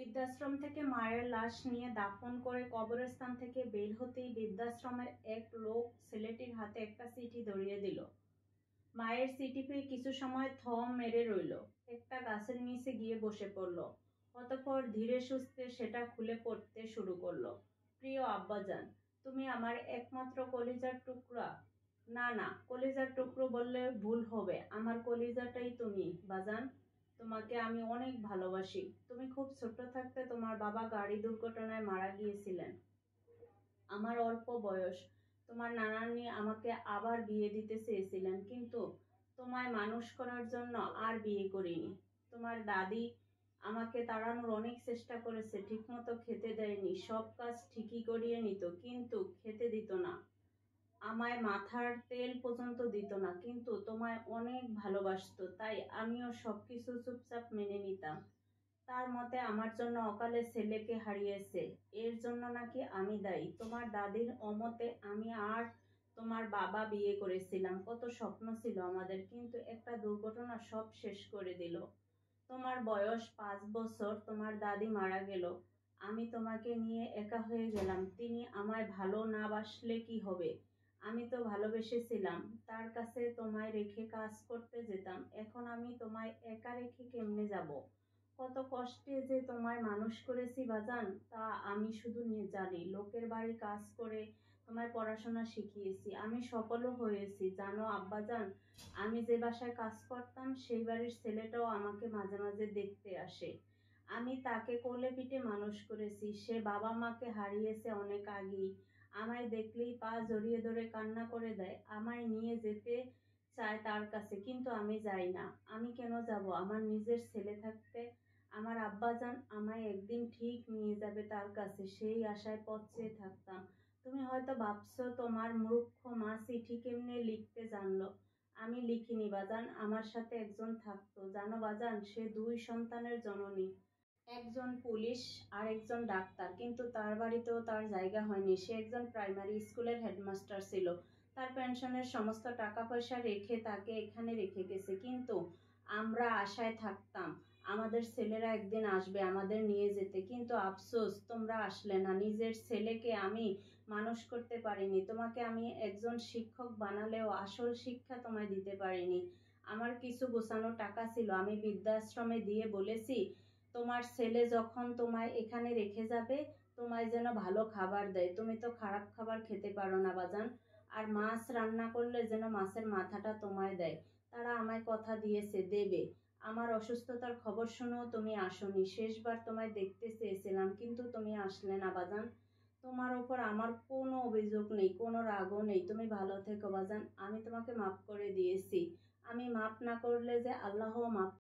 বৃদ্ধাশ্রম থেকে মায়ের লাশ নিয়ে দাফন করে কবরস্থান থেকে বের হতেই বৃদ্ধাশ্রমের এক লোক ছেলেটির হাতে একটা চিঠি ধরিয়ে দিল। মায়ের চিঠি পেয়ে কিছু সময় থম মেরে রইল, একটা গাছের নিচে গিয়ে বসে পড়ল। অতঃপর ধীরে সুস্থে সেটা খুলে পড়তে শুরু করলো। প্রিয় আব্বাজান, তুমি আমার একমাত্র কলিজার টুকরা। না না, কলিজার টুকরো বললে ভুল হবে, আমার কলিজাটাই তুমি বাজান। তোমাকে আমি অনেক ভালোবাসি। তুমি খুব ছোট থাকতে তোমার বাবা গাড়ি দুর্ঘটনায় মারা গিয়েছিলেন। আমার অল্প বয়স। তোমার নানানি আমাকে আবার বিয়ে দিতে চেয়েছিলেন, কিন্তু তোমায় মানুষ করার জন্য আর বিয়ে করিনি। তোমার দাদি আমাকে তাড়ানোর অনেক চেষ্টা করেছে, ঠিকমতো খেতে দেয়নি, সব কাজ ঠিকই করিয়ে নিত, কিন্তু খেতে দিত না, আমায় মাথার তেল পর্যন্ত দিত না, কিন্তু তোমায় অনেক ভালোবাসতো, তাই আমিও সবকিছু চুপচাপ মেনে নিতাম। তার মতে আমার জন্য অকালে ছেলেকে হারিয়েছে, এর জন্য নাকি আমি দায়ী। তোমার দাদির অমতে আমি আর তোমার বাবা বিয়ে করেছিলাম, কত স্বপ্ন ছিল আমাদের, কিন্তু একটা দুর্ঘটনা সব শেষ করে দিল। তোমার বয়স 5 বছর, তোমার দাদি মারা গেল, আমি তোমাকে নিয়ে একা হয়ে গেলাম। তিনি আমায় ভালো না বাসলে কি হবে, আমি তো ভালোবেসেছিলাম। তার কাছে তোমায় রেখে কাজ করতে যেতাম, এখন আমি তোমায় একা রেখে কেমনে যাব? কত কষ্টে যে তোমায় মানুষ করেছি বাজান, তা আমি শুধু জানি। লোকের বাড়ি কাজ করে তোমায় পড়াশোনা শিখিয়েছি, আমি সফলও হয়েছি জানো আব্বাজান। আমি যে বাসায় কাজ করতাম সেই বাড়ির ছেলেটাও আমাকে মাঝে মাঝে দেখতে আসে। আমি তাকে কোলে পিঠে মানুষ করেছি, সে বাবা মাকে হারিয়েছে অনেক আগেই। আমায় দেখলেই পা জড়িয়ে ধরে কান্না করে দেয়, আমায় নিয়ে যেতে চায় তার কাছে, কিন্তু আমি যাই না। আমি কেন যাব? আমার নিজের ছেলে থাকতে। আমার আব্বাজান আমায় একদিন ঠিক নিয়ে যাবে তার কাছে, সেই আশায় পথ চেয়ে থাকতাম। তুমি হয়তো ভাবছো তোমার মূর্খ মা চিঠি কেমনে লিখতে জানলো। আমি লিখিনি বাজান, আমার সাথে একজন থাকতো জানো বাজান, সে 2 সন্তানের জননী, একজন পুলিশ আর একজন ডাক্তার, কিন্তু তার বাড়িতেও তার জায়গা হয়নি। সে একজন প্রাইমারি স্কুলের হেডমাস্টার ছিল, তার পেনশনের সমস্ত টাকা পয়সা রেখে তাকে এখানে রেখে গেছে, কিন্তু আমরা আশায় থাকতাম আমাদের ছেলেরা একদিন আসবে আমাদের নিয়ে যেতে, কিন্তু আফসোস তোমরা আসলে না। নিজের ছেলেকে আমি মানুষ করতে পারিনি, তোমাকে আমি একজন শিক্ষক বানালেও আসল শিক্ষা তোমায় দিতে পারিনি। আমার কিছু গোছানো টাকা ছিল, আমি বৃদ্ধাশ্রমে দিয়ে বলেছি তোমার ছেলে যখন তোমায় এখানে রেখে যাবে তোমায় যেন ভালো খাবার দেয়, তুমি তো খারাপ খাবার খেতে পারো না বাজান। আর মাছ রান্না করলে যেন মাছের মাথাটা তোমায় দেয়, তারা আমায় কথা দিয়েছে দেবে। আমার অসুস্থতার খবর শুনেও তুমি আসোনি, শেষবার তোমায় দেখতে চেয়েছিলাম, কিন্তু তুমি আসলে না বাজান। তোমার ওপর আমার কোনো অভিযোগ নেই, কোনো রাগও নেই, তুমি ভালো থেকো বাজান। আমি তোমাকে মাফ করে দিয়েছি, আমি মাফ না করলে যে আল্লাহ মাফ